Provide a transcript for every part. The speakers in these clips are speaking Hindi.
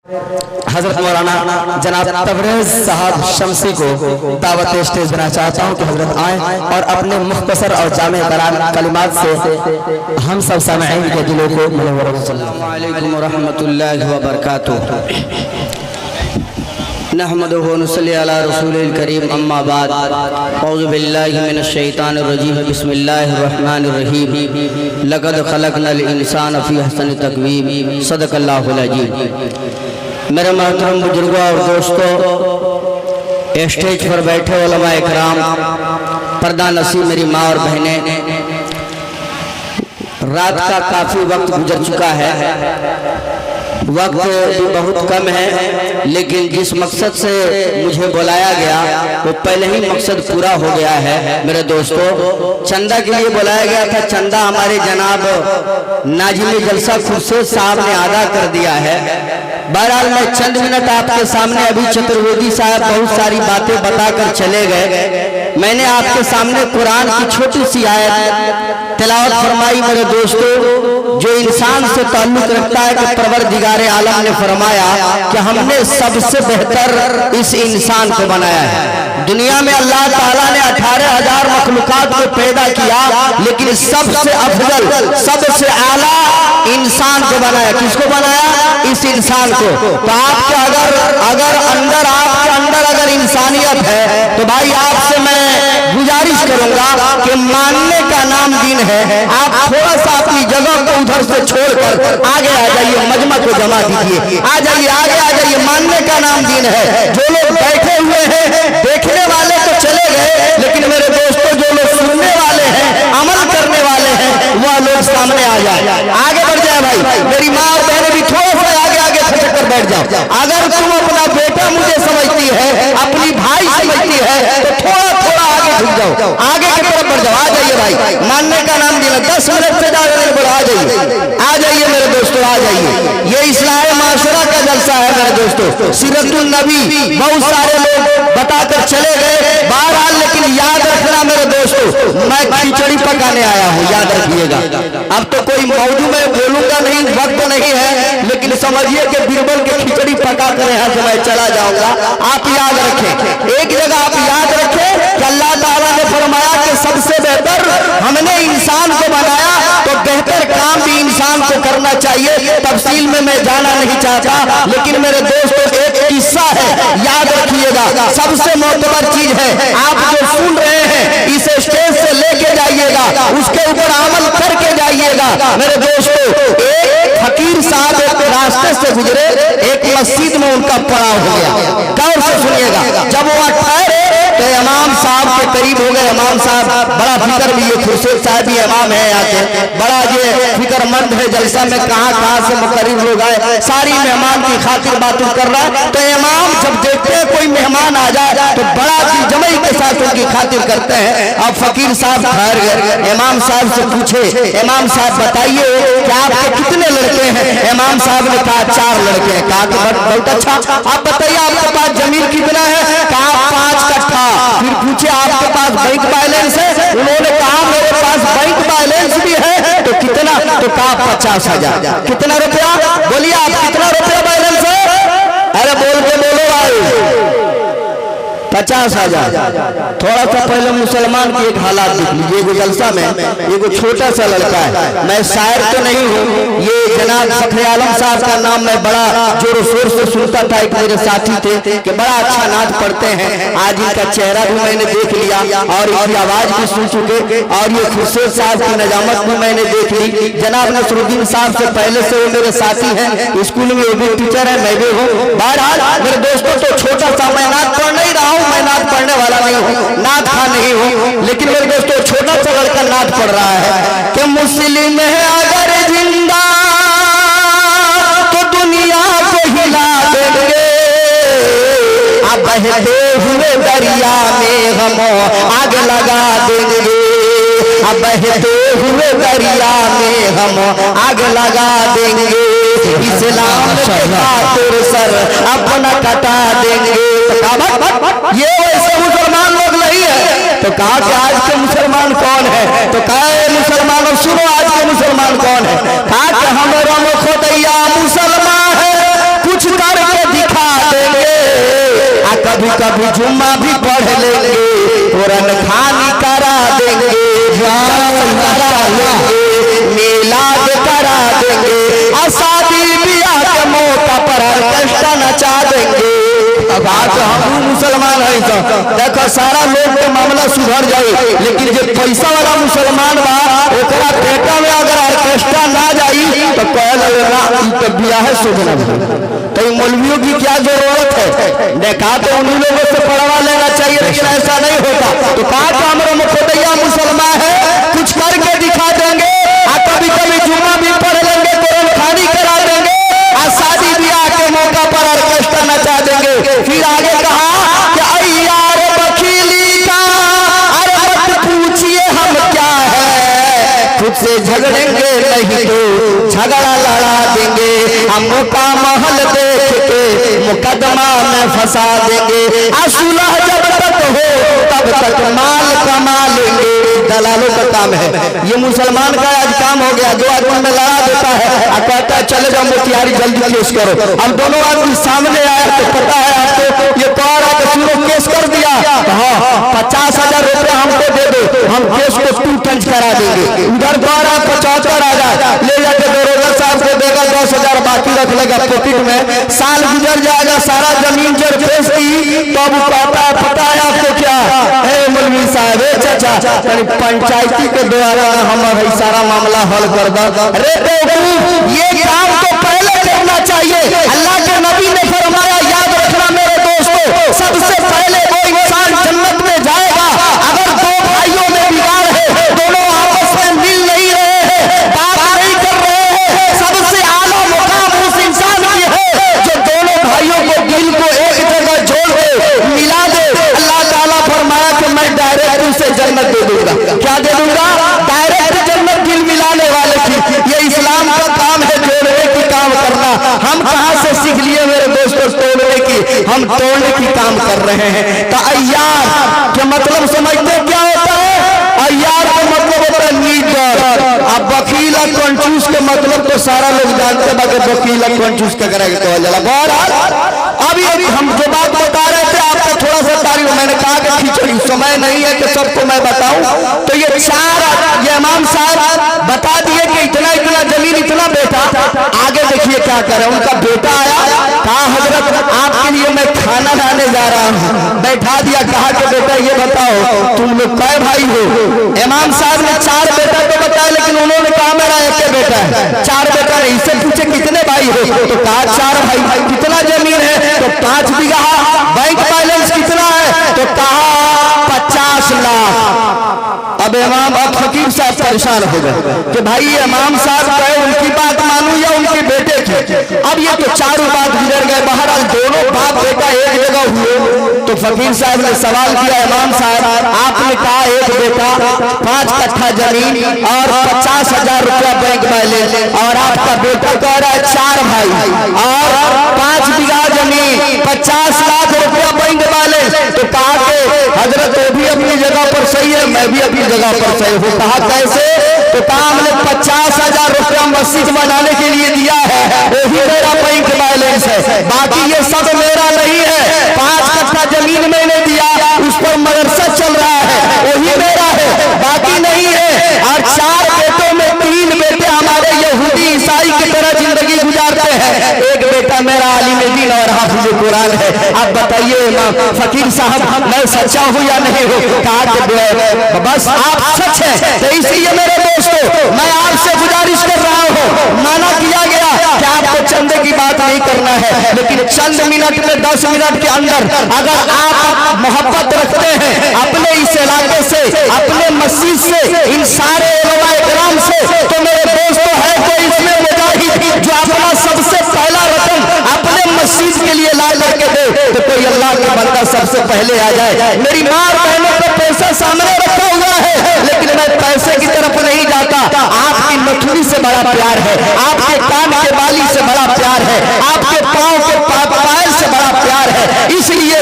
हजरत मौलाना जनाब तबरेज साहब शमसी को दावत स्टेज देना चाहता हूँ कि हजरत आए और अपने मुख्तसर और जामे कलिमात से हम सब सामईन के दिलों को मुनव्वर। अस्सलामु अलैकुम व रहमतुल्लाहि व बरकातुहू। नहमदुहु व नुसल्ली अला रसूलिल करीम, अम्मा बाद। औज़ु बिल्लाहि मिनश शैतानिर रजीम, बिस्मिल्लाहिर रहमानिर रहीम। लक़द खलक़नल इंसान फ़ी अहसनि तक़वीम, सदक़ल्लाहुल अज़ीम। मेरे मोहतरम बुजुर्गों और दोस्तों, स्टेज पर बैठे उलमा इकराम, पर्दा नसीब मेरी माँ और बहनें, रात का काफ़ी वक्त गुजर चुका है। वक्त भी बहुत कम है, लेकिन जिस मकसद से मुझे बुलाया गया वो पहले ही मकसद पूरा हो गया है। मेरे दोस्तों, चंदा के लिए बुलाया गया था। चंदा हमारे जनाब नाजिम जलसा खुर्शीद साहब ने अदा कर दिया है। बहरहाल मैं चंद मिनट आपके सामने, अभी चतुर्वेदी साहब बहुत सारी बातें बताकर चले गए। मैंने आपके सामने कुरान की छोटी सी आयत तिलावत फरमाई। मेरे दोस्तों, जो इंसान से ताल्लुक रखता है कि परवरदिगार आलम ने फरमाया कि हमने सबसे बेहतर इस इंसान को बनाया है। दुनिया में अल्लाह ताला ने 18,000 मखलूकात को पैदा किया, लेकिन सबसे अफजल, सबसे आला इंसान को बनाया। किसको बनाया? इस इंसान को। तो आपके अगर आपके अंदर अगर इंसानियत है तो भाई आपसे मैं गुजारिश करूंगा कि मानने का नाम दीन है। आप थोड़ा सा अपनी जगह को उधर से छोड़कर आगे आ जाइए, मजमा को जमा दीजिए, आ जाइए, आगे आ जाइए। मानने का नाम दीन है। जो लोग बैठे हुए हैं, देखने वाले तो चले गए, लेकिन मेरे दोस्तों, जो लोग सुनने वाले हैं, अमल करने वाले हैं, वह लोग सामने आ जाए, आगे बढ़ जाए। भाई मेरी माँ और बहनें भी थोड़ा सा आगे खसक कर बैठ जाओ। अगर तुम अपना बेटा मुझे समझती है, अपनी भाई समझती है, तो थोड़ा आगे झुक जाओ, आगे की तरफ बढ़ जाओ। आ जाइए भाई, मानने का नाम देना। 10 मिनट से ज्यादा नहीं बढ़ा। आ जाइए मेरे दोस्तों, आ जाइए। ये इस्लाह माशरा का जलसा है मेरे दोस्तों। सीरतुन नबी बहुत सारे लोग बताकर चले गए। बहरहाल लेकिन याद रखना मेरे दोस्तों, मैं खिचड़ी पकाने आया हूँ, याद रखिएगा। अब तो कोई मौजू में बोलूंगा नहीं, वक्त नहीं है, लेकिन समझिए कि बीरबल के खिचड़ी पका कर यहाँ से मैं चला जाऊंगा। आप याद रखें, एक जगह आप याद रखें कि अल्लाह ताला ने फरमाया कि सबसे बेहतर हमने इंसान को बनाया, तो बेहतर काम भी इंसान को करना चाहिए। तफसील में मैं जाना नहीं चाहता, लेकिन मेरे दोस्तों एक किस्सा है, याद रखिएगा। सबसे मोतबर चीज है, आप जो सुन रहे हैं इस स्टेज से लेके जाइएगा, उसके ऊपर अमल करके जाइएगा। मेरे दोस्तों, एक फकीर साहब एक रास्ते से गुजरे, एक मस्जिद में उनका पड़ाव हो गया। गौर से सुनिएगा। जब वो ठहरे तो इमाम साहब के करीब हो गए। इमाम साहब बड़ा फिक्र भी, ये खुर्शीद साहब भी इमाम है यहाँ के, बड़ा ये फिक्रमंद है। जलसा में कहाँ से मुकर्रिर लोग आए, सारी मेहमान की खातिर बातें कर रहा है। तो इमाम जब देखते हैं कोई मेहमान आ जाए तो बड़ा जमई के साथ उनकी खातिर करते हैं। अब फकीर साहब ठहर गए। इमाम साहब से पूछे, इमाम साहब बताइए कि आपके कितने लड़के हैं? इमाम साहब ने कहा 4 लड़के हैं। कहा बहुत अच्छा, आप बताइए आपके पास जमीन कितना है? कहा 5 कट्ठा। फिर पूछे आपके पास बैंक बैलेंस है? उन्होंने कहा मेरे पास बैंक बैलेंस भी है। तो कितना? तो कहा 50,000। कितना रुपया? बोलिए आप, कितना रुपया बैलेंस है? अरे बोल के बोलो भाई। 50,000। थोड़ा सा पहले मुसलमान की एक हालात देख लीजिए। एगो जलसा में एगो छोटा सा लड़का है, मैं शायर तो नहीं हूँ, ये जनाब फखरे आलम साहब का नाम मैं बड़ा जोरों शोर से सुनता था। एक मेरे साथी थे कि बड़ा अच्छा नाच पढ़ते हैं। आज इनका चेहरा भी मैंने देख लिया और इनकी आवाज भी सुन चुके, और ये खुर्शीद साहब की नजामत भी मैंने देख ली। जनाब नसरुद्दीन साहब से पहले से वो मेरे साथी हैं, स्कूल में वो भी टीचर है, मैं भी हूँ। बहरहाल मेरे दोस्तों, तो छोटा सा मैं नाच पढ़ नहीं रहा हूँ, मैं नाच पढ़ने वाला नहीं हूँ, नाच खा नहीं हूँ, लेकिन मेरे दोस्तों छोटा सा लड़का नाच पढ़ रहा है कि मुस्लिम है अगर जिंदा तो दुनिया को हिला देंगे, अब बहते हुए दरिया में हम आग लगा देंगे, अब बहते हुए दरिया में हम आग लगा देंगे, इस्लाम के खातिर सर अपना कटा देंगे। ये वैसे मुसलमान लोग नहीं है। तो कहा कि आज के मुसलमान कौन है? तो कहा मुसलमानों सुनो, आज के मुसलमान कौन है? कहा कि हमारा खुदैया मुसलमान है, कुछ कर कभी कभी जुम्मा भी पढ़ लेंगे, कुरान खानी करा देंगे, मिलाद करा देंगे, शादी ब्याह के मौका पर ऑर्केस्ट्रा नचा देंगे। अब आज हम मुसलमान है तो देखो सारा लोग के मामला सुधर जाए, लेकिन जो पैसा वाला मुसलमान बा ओकरा पेटा में अगर ऑर्केस्ट्रा ना जाई तो कह लगेगा तो ब्याह है सुधर। कई मौलवियों की क्या जरूरत है, देखा तो उन्हीं लोगों से पढ़वा लेना चाहिए, लेकिन ऐसा नहीं होता। तो कहा तो हमारा मुखोदैया मुसलमान है, कुछ करके दिखा देंगे, कभी कभी जुम्मा भी पढ़ लेंगे, कुरान खानी करा देंगे, और शादी ब्याह के मौका पर ऑर्केस्ट्रा नचा देंगे। फिर आगे कहा कि अय्यार वकीली का अरे मत पूछिए हम क्या है, खुद से झगड़ेंगे नहीं तो झगड़ा लड़ा देंगे, हम मौका महल देख के मुकदमा में फंसा देंगे, सुलह जब तक हो तब तक माल कमा लेंगे। दलालों का काम है ये, मुसलमान का आज काम हो गया। दो आदमी में लड़ा देता है और कहता है चले जाओ मोतिहारी जल्दी केस करो। अब दोनों आदमी सामने आया तो पता है आपको, ये कह रहा है कि केस कर दिया, हाँ 50,000 रुपया हमको दे दो, हम केस को 2 टंच करा देंगे। उधर कह रहा है 75,000 ले जाके दरोगा साहब को देगा, 10,000 बाकी रख लेगा पॉकेट में। साल गुजर जाएगा, सारा जमीन जर बेच दी, तब कहता है पता है आपको क्या है मौलवी साहब, चाचा पंचायती के द्वारा हम सारा मामला हल कर दो। अरे बेवकूफ, ये काम तो पहले करना चाहिए। अल्लाह के नबी ने फरमाया, याद रखना मेरे दोस्तों, सबसे पहले वो इंसान जन्नत में जाएगा अगर दो भाइयों में बिगाड़ है, दोनों आपस में मिल नहीं रहे हैं, बात नहीं कर रहे हैं। सबसे आला मुकाम उस इंसान की है जो दोनों भाइयों को दिल को एक जगह जोड़ दे, मिला दे। अल्लाह ताला फरमाया कि मैं डायरेक्ट उसे जन्नत दे दूंगा। क्या दे दूंगा? डायरेक्ट जन्नत दिल मिलाने वाले की। ये इस्लाम का काम है, जोड़ने की काम करना। हम कहां से सीख लिए मेरे दोस्तों तोड़ने की? हम तोड़ने की काम कर रहे हैं। तो अय्यार के मतलब समझते क्या होता है? अय्यार का मतलब होता है लीडर। अब वकीला कंजूस के मतलब तो सारा लोग जानते हैं, वकीला कंजूस का करेगा तो जला बहरहाल। अभी हम जो बात बता रहे थे आपको थोड़ा सा तारीफ, मैंने कहा कि खिचड़ी समय नहीं है कि सबको मैं बताऊं, तो ये 4 ये इमाम साहब बता दिए कि इतना इतना जमीन इतना बेटा। आगे देखिए क्या करे, उनका बेटा आया, कहा हजरत आपके लिए मैं खाना लाने जा रहा हूँ, बैठा दिया, कहा कि बेटा ये बताओ तुम लोग कै भाई हो? इमाम साहब ने 4 बेटा तो बताया, लेकिन उन्होंने कहा मेरा एक बेटा है। 4 बेटा नहीं, इससे पूछे कितने भाई हो? तो कहा 4 भाई। कितना जमीन है? तो 5 बीघा। बैंक बैलेंस कितना है? तो कहा 50 लाख। अब इमाम फकीर साहब परेशान हो गए कि भाई इमाम साहब कहे उनकी बात मानूं या उनके बेटे की? अब ये तो चारों बात गुजर गए, बहरहाल दोनों बाप बेटा एक जगह हुए। तो फकीर साहब ने सवाल किया, इमाम साहब आपने कहा एक बेटा, 5 कट्ठा जमीन और 50,000 रुपया बैंक बैलेंस, और आपका बेटा कह रहा है 4 भाई और 5 बीघा जमीन, 50 लाख रुपया बैंक बैलेंस। तो कहा कि हजरत वो भी अपनी जगह पर सही है, मैं भी अपनी जगह पर सही हूँ। कहा कैसे? तो कहा हमने 50,000 रुपया मस्जिद बनाने के लिए दिया है, वही मेरा बैंक बैलेंस है, बाकी ये सब मेरा नहीं है। 5 कट्ठा जमीन मैंने दिया, उस पर मदरसा चल रहा है, वही मेरा है, बाकी नहीं है। और 4 बेटों में 3 बेटे हमारे यहूदी ईसाई की तरह जिंदगी गुजारते हैं, एक बेटा मेरा आलिम दीन और हाफिज कुरान है। अब बताइए फकीर साहब मैं सच्चा हूँ या नहीं हूँ? कहा कि बस आप सच है। तो इसलिए मेरे दोस्तों मैं आपसे गुजारिश कर रहा हूँ, माना किया गया कि आपको चंदे की बात नहीं करना है, लेकिन चंद मिनट में 10 मिनट के अंदर अगर आप मोहब्बत रखते हैं अपने इस इलाके से, अपने मस्जिद से, इन सारे उलमा इकराम से, तो मेरे दोस्तों है कोई इसमें मुजाहिद जो अपना सबसे पहला रकम अपने मस्जिद के लिए ला करके दे, तो कोई अल्लाह के बंदा सबसे पहले आ जाए। मेरी माँ बहनों का पैसा सामने रखा हुआ है, लेकिन मैं पैसे की तरफ नहीं जाता। आपकी नथुनी से बड़ा प्यार है, आपके कान के बाली से बड़ा प्यार है, आपके पाँव के पायल से बड़ा प्यार है। इसलिए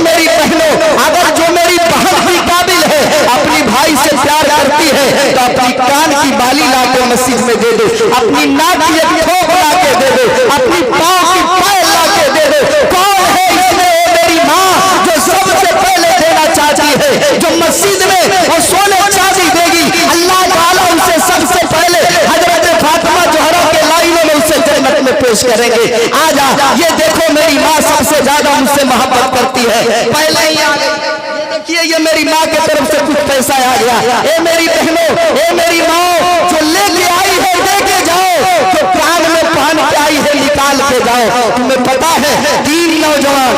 मेरी बहनों, अगर जो मेरी बहन भी काबिल है, अपनी भाई से प्यार करती है, तो अपनी कान की बाली ला के मस्जिद में दे दो, अपनी नाक की एक ठोक ला के दे दो, अपनी पाँव की पायल ला के दे दो। कौन है इसमें मेरी माँ जो जो मस्जिद में वो सोने चांदी देगी, अल्लाह ताला उसे सबसे पहले हजरत फातिमा ज़हरा के लाइनों में उसे जन्नत में पेश करेंगे। आजा, ये देखो मेरी माँ सबसे ज्यादा मुझसे मोहब्बत करती है। पहले ही आ गई, ये देखिए ये मेरी माँ की तरफ से कुछ पैसा आ गया। ए मेरी बहनों, ए मेरी माँ, जो लेके आई है लेके जाओ, जो कान में पहन के आई है निकाल के जाओ। तुम्हें पता है तीन नौजवान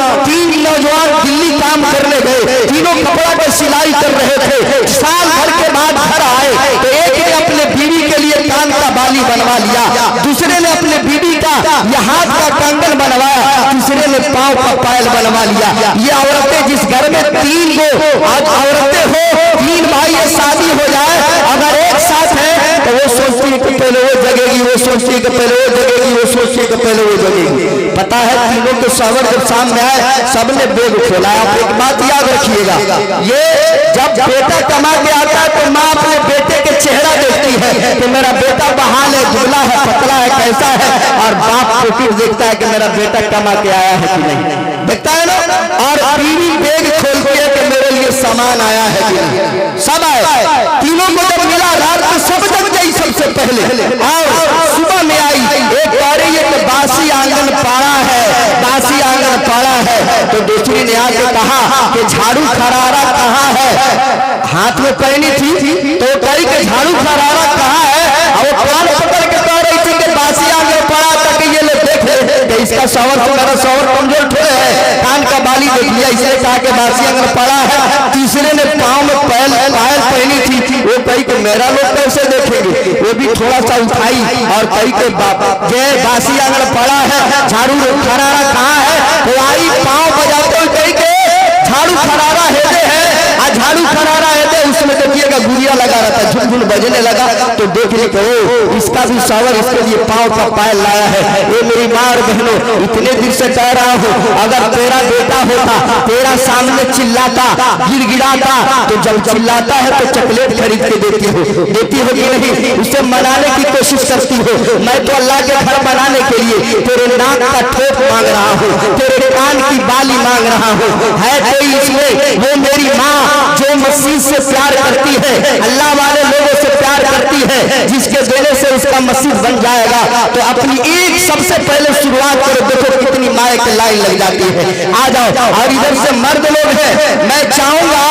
दिल्ली काम करने गए, तीनों कपड़ा पर सिलाई कर रहे थे। साल भर के बाद घर आए तो एक ने अपने बीवी के लिए कान का बाली बनवा लिया, दूसरे ने अपने बीवी का ये हाथ का कंगन बनवाया, तीसरे ने पांव का पायल बनवा लिया। ये औरतें जिस घर में तीन गो आज औरतें हो, तीन भाई ये शादी हो जाए, अगर एक साथ है तो वो सोचती है कि पहले वो जगेगी, वो सोचती है कि पहले वो जगेगी, वो सोचती है कि पहले वो जगेगी। पता है तीनों के शौहर जब सामने आए सबने बेग खोला। आप एक बात याद रखिएगा, ये जब बेटा कमा के आता है तो माँ अपने बेटे के चेहरा देखती है कि मेरा बेटा बहाल है, दुबला है, पतला है, कैसा है, और बाप को फिर देखता है कि मेरा बेटा कमा के आया है कि नहीं, देखता है ना। और बीवी बेग खोलती है कि मेरे लिए सामान आया है कि नहीं। सब आए, तीनों को जब मिला रात को सब जग गई सबसे पहले, और सुबह में आई एक बारी ये कि बासी आंगन पाड़ा है, बासी आंगन पाड़ा है। तो दूसरी ने आके कहा कि झाड़ू खरारा कहाँ है, हाथ में पहनी थी तो कही के झाड़ू खरारा कहाँ है, और वो कान पकड़ के कह रही थी कि बासी आंगन पड़ा था कि ये ले देख ले इसका शौहर तो मेरा शौहर कमजोर थोड़े है, कान का बाली देख लिया, इसलिए कहा कि बासी आंगन पड़ा है। तीसरे ने पाँव में पायल पहनी थी, वो कही कि मेरा लोग कैसे देखेंगे, वो भी थोड़ा सा उठाई और कही के ये बासी आंगन पड़ा है, झाड़ू खरारा कहाँ है, तो आई पाँव बजाते हुए कही के झाड़ू खरारा हेदे है, झाड़ू खरारा हेदे। उसमें देखिएगा गुड़िया लगा रहा था, झुनझुन बजने लगा तो देखने को इसका भी शौहर इसके लिए पाँव का पायल लाया है। ये मेरी माँ और बहनों, इतने दिन से कह रहा हूँ, अगर तेरा बेटा होता, तेरा सामने चिल्लाता, गिड़गिड़ाता, तो जब चिल्लाता है तो चॉकलेट खरीद के देती हो कि नहीं, उसे मनाने की कोशिश करती हो। मैं तो अल्लाह के घर बनाने के लिए तेरे नाक का ठोक मांग रहा हूँ, तेरे कान की बाली मांग रहा हूँ, है कोई इसमें? वो मेरी माँ जो मस्जिद से प्यार करती है, अल्लाह वाले लोगों से प्यार करती है, जिसके देने से उसका मस्जिद बन जाएगा। तो अपनी एक सबसे पहले शुरुआत करो, देखो कितनी माए की लाइन लग जाती है। आ जाओ। और इधर से मर्द लोग हैं, मैं चाहूंगा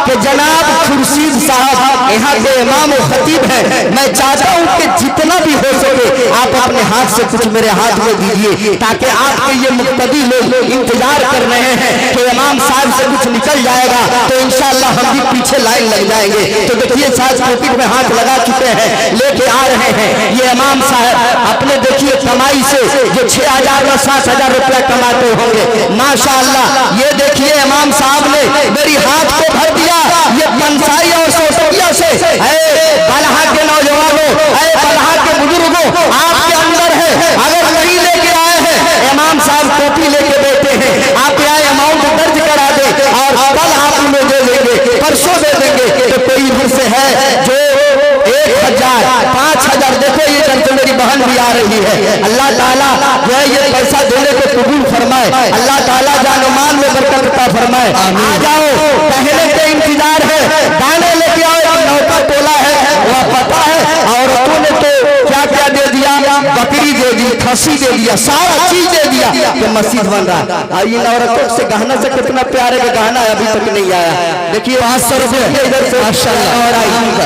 कि जनाब खुर्शीद साहब यहाँ के इमाम और खतीब हैं, मैं चाहता हूँ कि जितना भी हो सके आप अपने हाथ से कुछ मेरे हाथ में दीजिए, ताकि आपके ये मुक्तदी लोग इंतजार कर रहे हैं कि इमाम साहब से कुछ निकल जाएगा तो इंशाअल्लाह हम भी पीछे लाइन लग जाएंगे। तो देखिए साहब पॉकेट में हाथ लगा चुके हैं, लेके आ रहे हैं ये इमाम साहब अपने देखिए कमाई से जो 6,000 या 7,000 रुपया कमाते होंगे, माशाअल्लाह। ये देखिए इमाम साहब ने मेरी हाथ को भर दिया, ये पंसाई और सोसटिया से। बलहा के नौजवानों, बलहा के बुजुर्गों, आपके अंदर है, अगर नहीं लेके आए हैं इमाम साहब कॉपी लेके बैठे हैं, आप यहाँ अमाउंट दर्ज करा दे और कल आप उन्हें दे देंगे, परसों दे देंगे। तो कोई इधर से है जो 1,000, 5,000, देखो ये जब मेरी बहन भी आ रही है, अल्लाह ताला जो है ये पैसा देने को कबूल फरमाए, अल्लाह ताला जान माल में बरकत अता फरमाए। आ जाओ, कहने के इंतजार है, गाने लेके आओ, नौका टोला है, वह पता है औरतों ने तो क्या क्या दे दिया, बकरी दे दी, खसी दे दिया, सारा चीज दे दिया कि मस्जिद बन रहा है। इन औरतों से गहना से कितना प्यारे का गहना अभी तक नहीं आया। देखिए 500 रुपये इधर से माशाअल्लाह।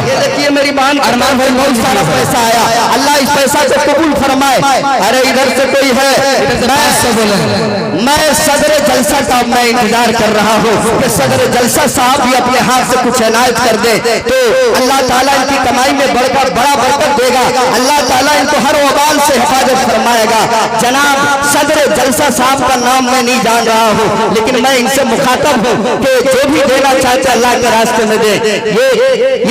ये देखिए मेरी बहन अरमान भाई बहुत सारा पैसा आया, अल्लाह इस पैसा को कबूल फरमाए। अरे इधर से कोई है, मैं सदर जलसा का मैं इंतजार कर रहा हूँ कि सदर जलसा साहब भी अपने हाथ से कुछ इनायत कर दे तो अल्लाह ताला इनकी कमाई में बड़ा बरकत देगा, अल्लाह ताला इनको हर वबाल से हिफाजत फरमाएगा। जनाब सदर जलसा साहब का नाम मैं नहीं जान रहा हूँ, लेकिन मैं इनसे मुखातब हूँ कि जो भी देना चाहते अल्लाह के रास्ते में दे।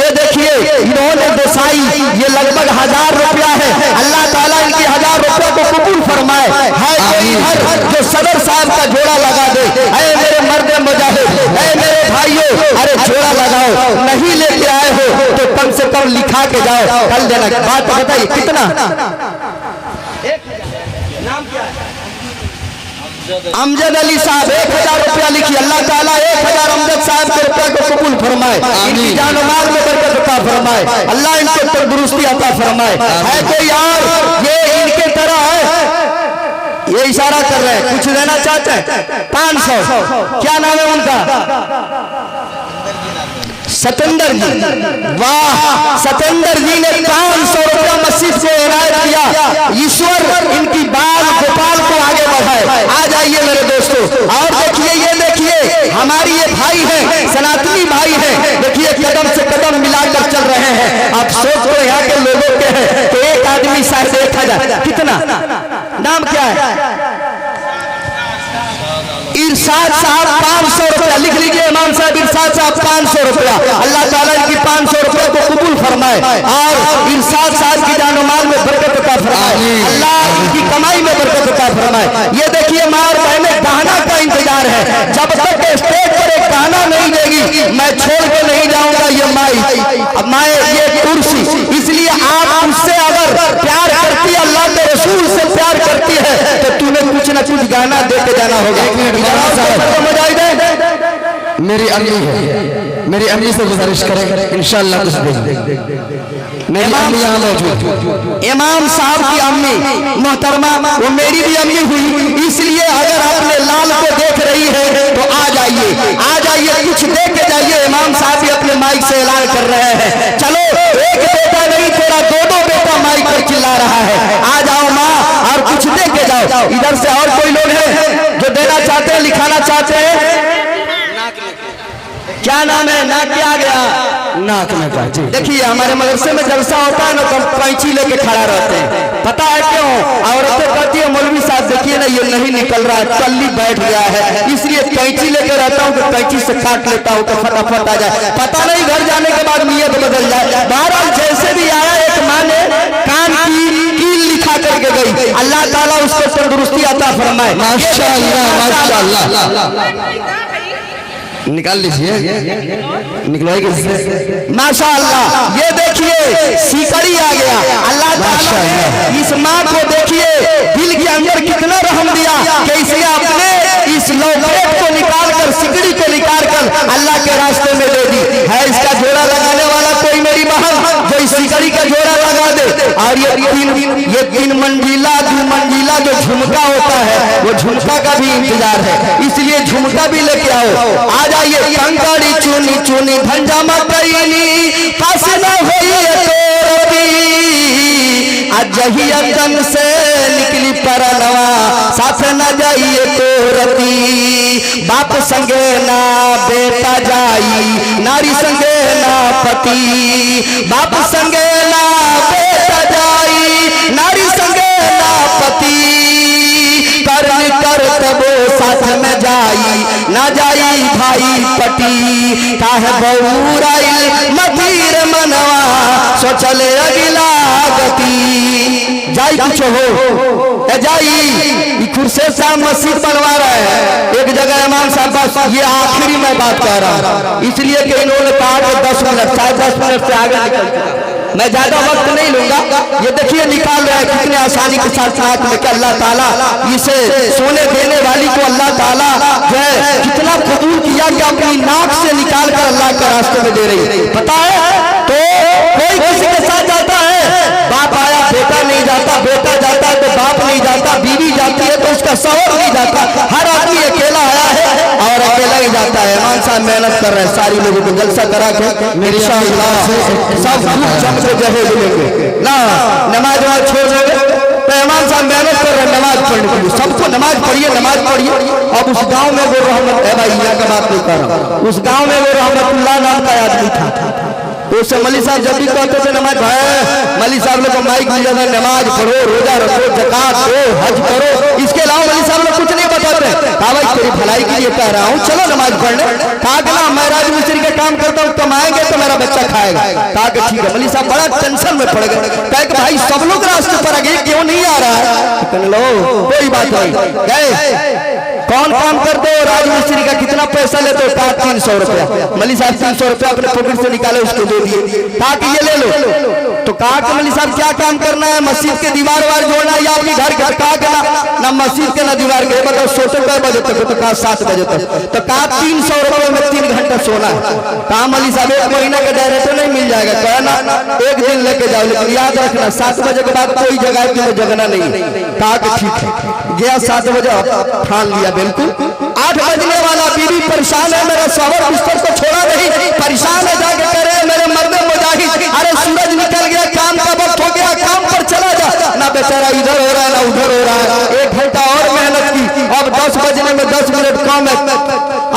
ये देखिए इन्होंने दसाई, ये लगभग 1,000 रुपया है, अल्लाह ताला इनकी 1,000 रुपया को कबूल फरमाए। है कोई इधर जो सदर साहब का जोड़ा लगा दे? अरे मेरे मर्द मुजाहिद, अरे मेरे भाइयों, अरे जोड़ा लगाओ। नहीं लेके आए हो तो कम से कम लिखा के जाओ, कल देना। बात बताइए कितना? नाम क्या है? अमजद अली साहब 1000 रुपया लिखिए। अल्लाह ताला 1000 अमजद साहब के रुपया को कबूल फरमाए, इनकी जान और माल में बरकत अता फरमाए, अल्लाह इनको तंदुरुस्ती अता फरमाए। है कोई और ये इनके तरह है, ये इशारा कर रहे हैं, कुछ देना चाहते हैं? 500। क्या नाम है उनका? सतेंद्र जी। वाह, सतेंद्र जी ने 500 रुपया मस्जिद से इनायत किया। ईश्वर इनकी बाल गोपाल को आगे बढ़ाए। आ जाइए मेरे दोस्तों, और देखिए, ये देखिए हमारी ये भाई है, सनातनी भाई है, देखिए कदम से कदम मिलाकर चल रहे हैं। आप सोच तो यहाँ के लोगों के हैं तो एक आदमी शायद 1000, कितना नाम क्या है? इरशाद साहब 500 रुपया लिख लीजिए। इमाम साहब इरशाद साहब 500 रुपया। अल्लाह ताला इनकी 500 रुपया को कबूल फरमाए और इरशाद साहब की जान माल में बरकत अता फरमाए, अल्लाह इनकी कमाई में बरकत अता फरमाए। ये देखिए माँ और बहनें, गाना का इंतजार है। जब तक स्टेज पर एक गाना नहीं देगी मैं छोड़ के नहीं जाऊंगा ये माई, ये कुर्सी। इसलिए आप मुझसे अगर प्यार करती है, अल्लाह के रसूल से प्यार करती है, तो तुम्हें कुछ ना कुछ गाना दे के जाना होगा। मेरी अम्मी है, मेरी अम्मी से गुजारिश करें इंशाअल्लाह कुछ दें। मेरी अम्मी यहाँ मौजूद, इमाम साहब की अम्मी मोहतरमा, वो मेरी भी अम्मी हुई। इसलिए अगर आपने लाल को देख रही है तो आ जाइए, आ जाइए, कुछ दे के जाइए। इमाम साहब भी अपने माइक से ऐलान कर रहे हैं। चलो, एक बेटा नहीं तेरा 2-2 बेटा माइक पर चिल्ला रहा है। आ जाओ माँ और कुछ दे के जाओ। इधर से और कोई लोग हैं जो देना चाहते हैं, लिखाना चाहते हैं? क्या नाम है? नाक क्या आ गया? नाक में का। देखिए हमारे मदरसे में जलसा होता है ना, तो हम कैंची लेके खड़ा रहते हैं। पता है क्यों? औरतें कहती है मौलवी साहब देखिए ना ये नहीं निकल रहा है, कल्ली बैठ गया है, इसलिए कैंची लेके रहता हूँ कि कैंची से काट लेता हूँ तो फटाफट आ जाए। पता नहीं घर जाने के बाद नीयत बदल जाए। बहरहाल जैसे भी आया, एक माँ ने कान की कील लिखा करके गई, अल्लाह ताला उसको तंदुरुस्ती अता फरमाए। माशाअल्लाह, माशाअल्लाह। निकाल लीजिए, निकलवाइए माशाअल्लाह। ये देखिए सीकड़ी आ गया। अल्लाह ताला ने इस माँ को देखिए दिल के अंदर कितना रहम दिया कि इसे अपने इस लौकेट को निकाल कर, सिकड़ी को निकाल कर अल्लाह के रास्ते में दे दी है। इसका जोड़ा लगाने वाला कोई मेरी बहन जो इस सिकड़ी का जोड़ा लगा दे। और ये 3 मंजिला 2 मंजिला जो झुमका होता है, वो झुमका का भी इंतजार है, इसलिए झुमका भी लेके आओ। आ जाइए। कंकड़ी चुनी चुनी भंजा मकईनी पास न होई अजहिया तन से निकली परनवा साथ न जाइए तोरती। बाप संगे ना बेटा जाई, नारी संगे ना पति। बाप संगे ना बेटा जाई, नारी संगे ना पति। कर तबो साथ में जाई, ना जाई भाई पटी। काहे बउराइल मतीर मनवा सोचले अगिला गति। जाई कुछ हो जाई। खुर्शे साहब मस्जिद बनवा रहे हैं एक जगह इमाम साहब पास। ये आखिरी मैं बात कह रहा हूँ, इसलिए कि इन्होंने कहा कि 10 मिनट, शायद 10 मिनट से आगे निकल चुका। मैं ज्यादा वक्त नहीं लूंगा। ये देखिए निकाल रहे हैं कितने आसानी के साथ में कि अल्लाह ताला इसे सोने देने वाली को अल्लाह ताला जो है कितना कबूल किया कि अपनी नाक से निकाल कर अल्लाह के रास्ते में दे रही है। पता है तो कोई किसी के साथ जाता है, बाप आया बेटा नहीं जाता, बेटा जाता है तो बाप नहीं जाता, बीवी जाती है तो उसका शौहर नहीं जाता। हर आदमी अकेला आया है और अकेला ही जाता है। इमाम साहब मेहनत कर रहे हैं, सारी लोगों को जलसा करा के मेरी सब जम के जहे मिलेंगे ना। नमाज वमाज छोड़ देंगे तो इमाम साहब मेहनत कर रहे हैं नमाज पढ़ने के लिए। सबको नमाज पढ़िए, नमाज पढ़िए। अब उस गांव में वो रहमत है भाई, यहाँ का बात नहीं कर रहा, उस गांव में वो रहमतुल्लाह नाम का आदमी था। तो उससे मौलवी साहब जब भी कहते थे नमाज भाई, मौलवी साहब लोग को माइक मिल जाता है, नमाज पढ़ो, रोजा रखो, ज़कात दो, हज करो। इसके अलावा मौलवी साहब लोग कुछ नहीं बताते। कहा भाई तेरी भलाई के लिए कह रहा हूँ, चलो नमाज पढ़ने। कहा कि ना मैं राज मिस्त्री का काम करता हूँ, कमाएंगे तो मेरा बच्चा खाएगा। कहा कि ठीक है। मौलवी साहब बड़ा टेंशन में पड़ गए। कहे कि भाई सब लोग रास्ते पर आ गए, क्यों नहीं आ रहा है? लो कोई बात नहीं। गए कौन काम करते हो? राज मिस्त्री का कितना पैसा लेते हो? कहा 300 रुपया। मौलवी साहब 300 रुपया अपने पॉकेट से निकाले, उसको दे दिए। कहा कि ये ले लो। तो कहा कि मौलवी साहब क्या काम करना है? मस्जिद के दीवार वार जोड़ना या अपनी घर घर? कहा कि ना ना मस्जिद के ना दीवार के। बताओ सोते कई बजे तक? तो कहा 7 बजे तक। तो कहा 300 रुपए में 3 घंटा सोना है। कहा मौलवी साहब 1 महीना का डायरेक्टर नहीं मिल जाएगा? कहा ना 1 दिन लेके जाओ, लेकिन याद रखना 7 बजे के बाद कोई जगह तुम्हें जगना नहीं। कहा कि ठीक है। गया 7 बजे ठान लिया बिल्कुल। 8 बजने वाला, बीवी परेशान है, मेरा शौहर बिस्तर को छोड़ा नहीं, परेशान है, जाके करे मेरे मर्द मुजाहिद, अरे सूरज निकल गया, काम का वक्त हो गया, काम पर चला जा। ना बेचारा इधर हो रहा है ना उधर हो रहा है। 1 घंटा और मेहनत की, अब 10 बजने में 10 मिनट कम है।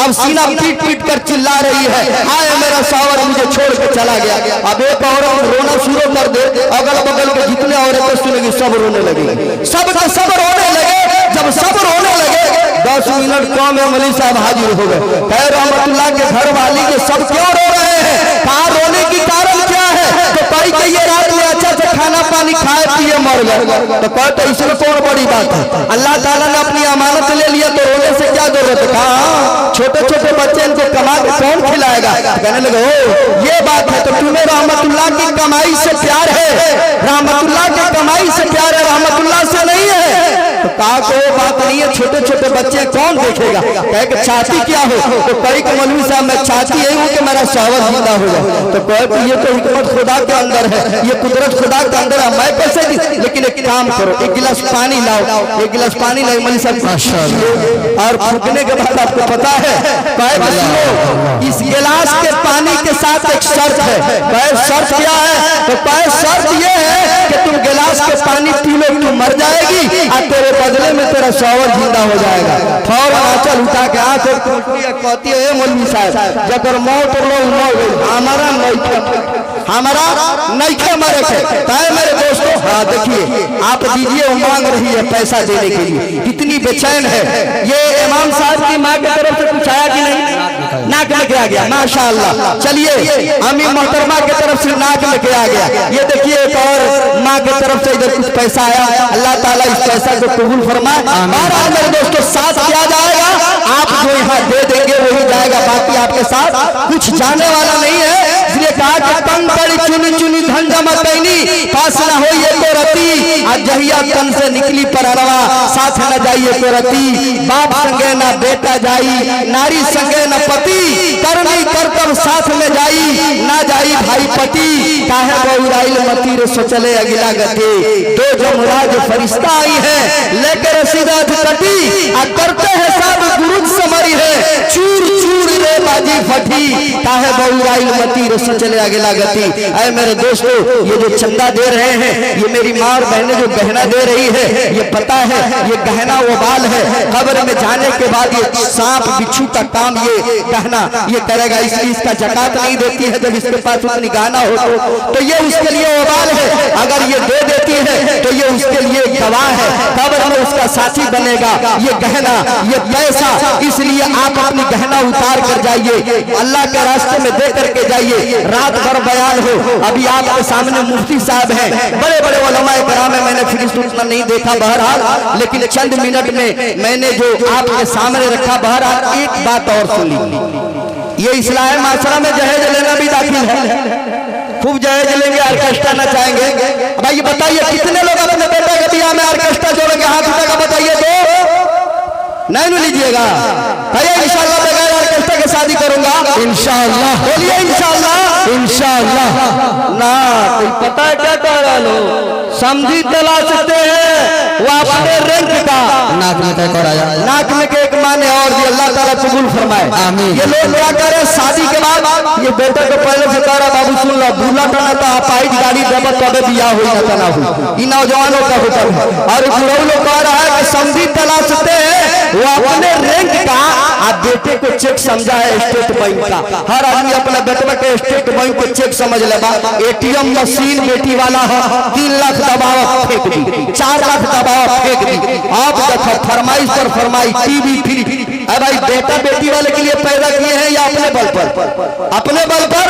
अब सीना पीट पीट कर चिल्ला रही है, आए मेरा शौहर मुझे छोड़ के चला गया। अब एक औरत रोना शुरू कर दे, अगल बगल के जितने औरतें सुनेगी सब रोने लगेगी, सब के सब रोने लगे। जब सब रोने लगे 10 मिनट कम है, मौलवी साहब हाजिर हो गए। कह रहमतुल्लाह के घर वाली के सब क्यों रो रहे हैं? कहा रोने की कारण क्या है? तो कई कहिए रात में अच्छा से खाना पानी खाए पिए मर गए। तो कहते इसमें कौन बड़ी बात है? अल्लाह ताला ने अपनी अमानत ले लिया तो रोने से क्या जरूरत है? कहा छोटे छोटे बच्चे इनको कमा के कौन खिलाएगा? कहने लगे ओ ये बात है, तो तुम्हें रहमतुल्लाह की कमाई से प्यार है, रहमतुल्लाह की कमाई से प्यार है, रहमतुल्लाह से नहीं है। तो कहा कोई बात नहीं है, छोटे छोटे बच्चे कौन देखेगा? कहे कि चाहती क्या हो? तो कही कि मौलवी साहब मैं चाहती यही हूँ कि मेरा शौहर जिंदा हो जाए। तो कहे कि ये तो हिकमत खुदा के अंदर है, ये कुदरत खुदा के अंदर है, मैं कैसे दी? लेकिन एक काम करो, 1 गिलास पानी लाओ। 1 गिलास पानी लाई मौलवी साहब, और फूकने के बाद आपको पता है कहे कि सुनो इस गिलास के पानी के साथ एक शर्त है। कहे शर्त क्या है? तो कहे शर्त ये है कि तुम गिलास के पानी पी लो, तुम मर जाएगी और तेरे बदले में तेरा शौहर जिंदा हो जाएगा। फौरन आंचल उठा के आंख कहती है मौलवी साहब जगर मौत लोग हमारा नहीं मरे थे। मेरे दोस्तों हाँ देखिए आप दीजिए, वो मांग रही है पैसा देने के लिए, कितनी बेचैन है। ये इमाम साहब की माँ की तरफ से कुछ आया कि नहीं? नाक लेके आ गया माशाअल्लाह। चलिए अम्मी मोहतरमा की तरफ से नाक लेके आ गया। ये देखिए एक और माँ की तरफ से इधर कुछ पैसा आया, अल्लाह ताला इस पैसा को कबूल फरमाए। बहरहाल मेरे दोस्तों साथ क्या जाएगा, आप जो यहाँ दे देंगे वही जाएगा, बाकी आपके साथ कुछ जाने वाला नहीं है। इसलिए कहा कि तन बड़ी चुनी चुनी धन जमा कैनी, पास न हो ये तो रती, आज जहिया तन से निकली पर अरवा, साथ न जाइए तो रती। बाप संगे न बेटा जाई, नारी संगे न पति, करनी करतब साथ में जाई, ना जाई भाई पति। काहे बहुराइल मती रे सोचले अगिला गति, दो जमराज फरिश्ता आई है लेकर रसीदा कटी, आ करते हैं सब गुरुज समरी है, चूर चूर रे बाजी फटी। काहे बहुराइल मती रे सोचले अगिला गति। अरे मेरे दोस्तों ये जो चंदा दे रहे हैं, ये मेरी माँ और बहनें जो गहना दे रही है, ये पता है ये गहना वो बाल है, कब्र में जाने के बाद ये सांप बिच्छू का काम ये गहना ये करेगा, इसलिए इसका जकात नहीं देती है। जब इसके पास उतनी गहना हो तो ये उसके लिए वो बाल है, अगर ये दे देती है तो ये उसके लिए गवाह है, कब्र में उसका साथी बनेगा ये गहना ये पैसा। इसलिए आप अपनी गहना उतार कर जाइए, अल्लाह के रास्ते में दे करके जाइए। रात भर बयान हो, अभी आपके सामने मुफ्ती साहब हैं, बड़े बड़े उलमाए कराम है, मैंने फिर उतना नहीं देखा बहरहाल, लेकिन चंद मिनट में मैंने जो आपके सामने रखा बहरहाल एक बात और सुन ली। ये इस्लाह माशरा में जहेज लेना भी दाखिल है, खूब जहेज लेंगे, ऑर्केस्ट्रा नचाएंगे। भाई ये बताइए कितने लोग अपने बेटे के बियाह में ऑर्केस्ट्रा जोड़ेंगे? हाथ उठाकर बताइए तो नहीं लीजिएगा। अरे इंशाअल्लाह बगैर ऑर्केस्ट्रा के शादी करूंगा, इंशाअल्लाह बोलिए इंशाअल्लाह इंशाअल्लाह। ना कोई पता है क्या कह रहा लो, समझी तलाशते हैं वो अपने रंग का नाक में तय कराया, नाक में के एक माने और भी अल्लाह ताला कबूल फरमाए आमीन। ये लोग क्या करे शादी के बाद, ये बेटे को पहले से कह रहा बाबू सुन लो, भूला तना तो आप आई गाड़ी देव तबे बियाह हो ना तना हो, इन नौजवानों का हुक्म है। और बुढ़ऊ लोग कह रहा है कि समझी तलाशते हैं वो अपने रैंक का। आप बेटे को चेक समझा है स्टेट बैंक का, हर आदमी अपने बेटे के स्टेट बैंक को चेक समझ लेगा। एटीएम मशीन बेटी वाला है, 3 लाख दबाव फेंक दी, 4 लाख दबाव फेंक दी। आप देखो फरमाइश पर फरमाइश, टीवी फ्री। भाई बेटा बेटी वाले के लिए पैदा किए हैं या अपने बल पर? अपने बल पर।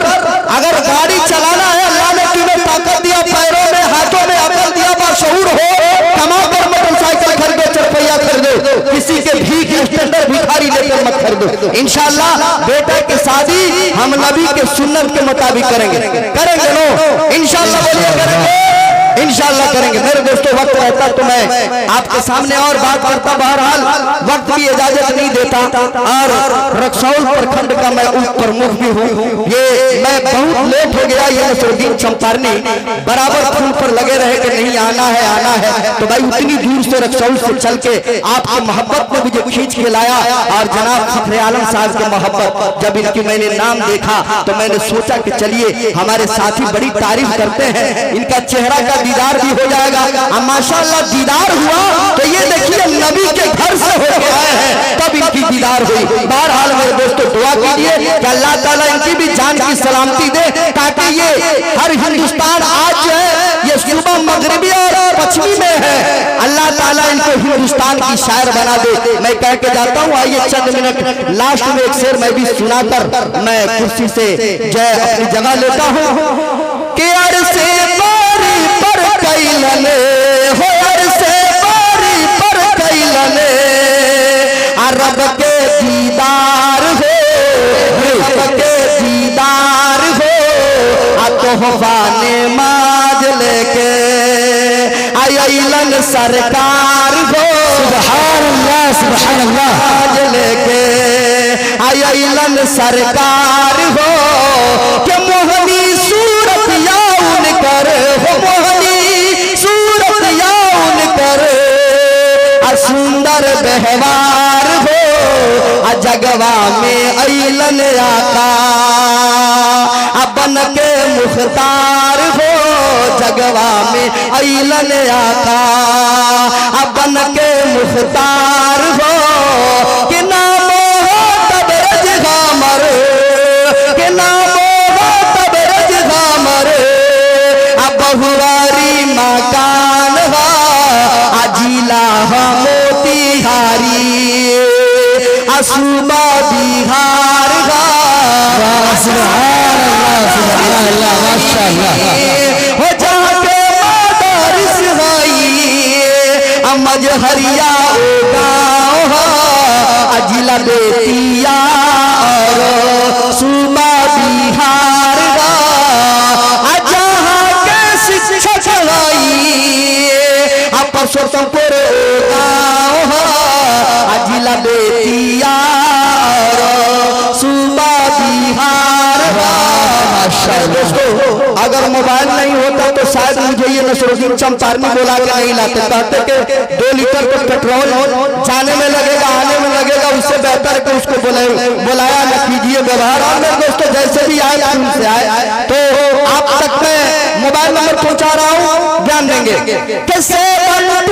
अगर गाड़ी चलाना है, अल्लाह ने तुम्हें ताकत दिया, पैरों में हाथों में अकल दिया, बाशऊर हो, कमा कर मोटरसाइकिल खरीदो, चरपैया खरीदो, किसी के भीख स्टैंडर्ड भिखारी लेकर मत खरीदो। इंशाअल्लाह बेटा की शादी हम नबी के सुन्नत के मुताबिक करेंगे नो, इंशाअल्लाह बोलिए करेंगे। इंशाअल्लाह करेंगे। मेरे दोस्तों वक्त रहता तो मैं आपके सामने और बात करता, बहरहाल वक्त की इजाजत नहीं देता। और रक्सौल प्रखंड का मैं उप प्रमुख भी हूँ। ये मैं बहुत लेट हो गया, ये नसरुद्दीन चंपारनी बराबर फोन पर लगे रहे कि नहीं आना है आना है, तो भाई उतनी दूर से रक्सौल से चल के आपकी मोहब्बत में मुझे खींच के लाया। और जनाब फखरे आलम साहब के मोहब्बत जब इनकी मैंने नाम देखा तो मैंने सोचा कि चलिए हमारे साथी बड़ी तारीफ करते हैं, इनका चेहरा का दीदार भी हो जाएगा। अब माशाअल्लाह दीदार हुआ तो ये देखिए नबी के घर से हो के आए हैं, तब इनकी दीदार हुई। बहरहाल मेरे दोस्तों दुआ कीजिए कि अल्लाह ताला इनकी भी जान की सलामती दे, ताकि ये हर हिंदुस्तान आज जो है ये सुबह मगरिबी और पश्चिमी में है, अल्लाह ताला इनको हिंदुस्तान की शायर बना दे। मैं कह के जाता हूँ, आइए चंद मिनट लास्ट में एक शेर मैं भी सुनाकर मैं कुर्सी से जय अपनी जगह लेता हूँ कि अरसे बारी पर कैलने हो, अरसे बारी पर कैलने अरब के दीदार हो, रब के दीदार हो, तोहफाने माज लेके आइलन सरकार हो, सुभान अल्लाह सुभान अल्लाह, माज लेके आइलन सरकार हो, कि मोहनी सूरत याउन कर हो, मोहनी सूरत याउन कर, सुंदर व्यवहार हो, जगवा में अइलन आका बन के मुख्तार हो, जगवा में अइलन आका बन के मुख्तार हो, कि नाम हो तबरज गामर, कि नाम हो तबरज गामर, बहुवारी मकान हो, अजीला मोतिहारी असुबा बिहार हो, हो जाके मदारिस मजहरिया गाँव अजिला बेतिया और सुबा बिहार जहाँ के शिक्षक परसोत्तमपुर गाँव अजिला बेतिया और सुबा बिहार। दोस्तों अगर मोबाइल नहीं होता तो शायद मुझे ये नसरुद्दीन चंपारनी बुला के नहीं लाते, कहते कि 2 लीटर तो पेट्रोल जाने में लगेगा आने में लगेगा, उससे बेहतर कि उसको बुलाया न कीजिए। व्यवहार और मेरे दोस्तों जैसे भी आए उनसे आए, तो आप तक मैं मोबाइल नंबर पहुंचा रहा हूँ, ध्यान देंगे कि 725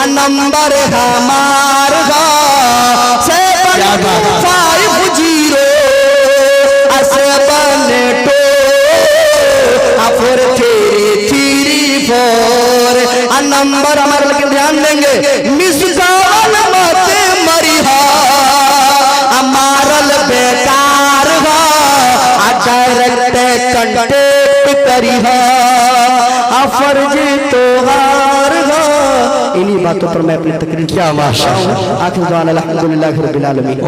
नंबर हमार 750 नंबर हमारे, लेकिन ध्यान देंगे मिस कॉल मत मरिहा मारल बेकार डायरेक्ट कंटेक्ट करिहा फर्ज तोहार। इन्हीं बातों पर मैं अपनी तकरीर क्या माशाअल्लाह, आखिर दुआ अल्हम्दुलिल्लाह रब्बिल आलमीन।